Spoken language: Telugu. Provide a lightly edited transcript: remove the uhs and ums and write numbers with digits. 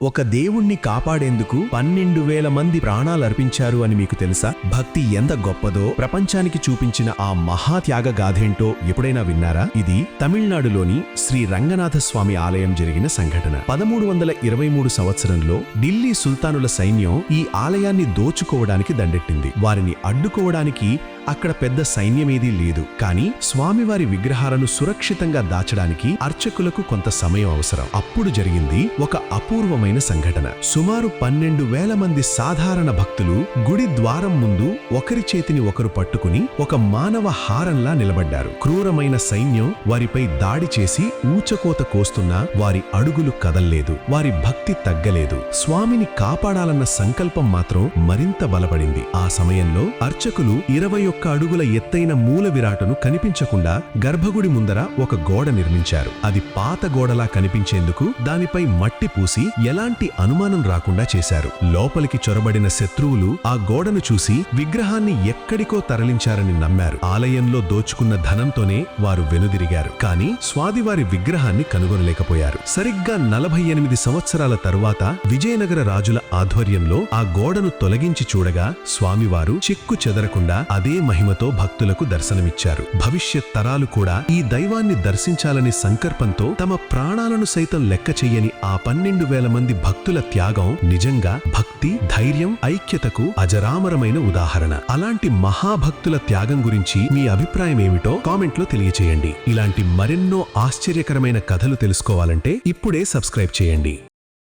ఒక దేవుణ్ణి కాపాడేందుకు 12,000 మంది ప్రాణాలర్పించారు అని మీకు తెలుసా? భక్తి ఎంత గొప్పదో ప్రపంచానికి చూపించిన ఆ మహాత్యాగ గాథేంటో ఎప్పుడైనా విన్నారా? ఇది తమిళనాడులోని శ్రీ రంగనాథ స్వామి ఆలయం జరిగిన సంఘటన. 1323 సంవత్సరంలో ఢిల్లీ సుల్తానుల సైన్యం ఈ ఆలయాన్ని దోచుకోవడానికి దండెట్టింది. వారిని అడ్డుకోవడానికి అక్కడ పెద్ద సైన్యమేదీ లేదు. కానీ స్వామివారి విగ్రహాలను సురక్షితంగా దాచడానికి అర్చకులకు కొంత సమయం అవసరం. అప్పుడు జరిగింది ఒక అపూర్వమైన సంఘటన. సుమారు 12,000 మంది సాధారణ భక్తులు గుడి ద్వారం ముందు ఒకరి చేతిని ఒకరు పట్టుకుని ఒక మానవ హారంలా నిలబడ్డారు. క్రూరమైన సైన్యం వారిపై దాడి చేసి ఊచకోత కోస్తున్నా వారి అడుగులు కదల్లేదు. వారి భక్తి తగ్గలేదు. స్వామిని కాపాడాలన్న సంకల్పం మాత్రం మరింత బలపడింది. ఆ సమయంలో అర్చకులు 21 అడుగుల ఎత్తైన మూల విరాటును కనిపించకుండా గర్భగుడి ముందర ఒక గోడ నిర్మించారు. అది పాత గోడలా కనిపించేందుకు దానిపై మట్టి పూసి ఎలాంటి అనుమానం రాకుండా చేశారు. లోపలికి చొరబడిన శత్రువులు ఆ గోడను చూసి విగ్రహాన్ని ఎక్కడికో తరలించారని నమ్మారు. ఆలయంలో దోచుకున్న ధనంతోనే వారు వెనుదిరిగారు. కానీ స్వామివారి విగ్రహాన్ని కనుగొనలేకపోయారు. సరిగ్గా 48 సంవత్సరాల తరువాత విజయనగర రాజుల ఆధ్వర్యంలో ఆ గోడను తొలగించి చూడగా స్వామివారు చెక్కు చెదరకుండా అదే మహిమతో భక్తులకు దర్శనమిచ్చారు. భవిష్యత్ తరాలు కూడా ఈ దైవాన్ని దర్శించాలని సంకల్పంతో తమ ప్రాణాలను సైతం లెక్క చెయ్యని ఆ 12,000 మంది భక్తుల త్యాగం నిజంగా భక్తి, ధైర్యం, ఐక్యతకు అజరామరమైన ఉదాహరణ. అలాంటి మహాభక్తుల త్యాగం గురించి మీ అభిప్రాయం ఏమిటో కామెంట్లో తెలియచేయండి. ఇలాంటి మరెన్నో ఆశ్చర్యకరమైన కథలు తెలుసుకోవాలంటే ఇప్పుడే సబ్స్క్రైబ్ చేయండి.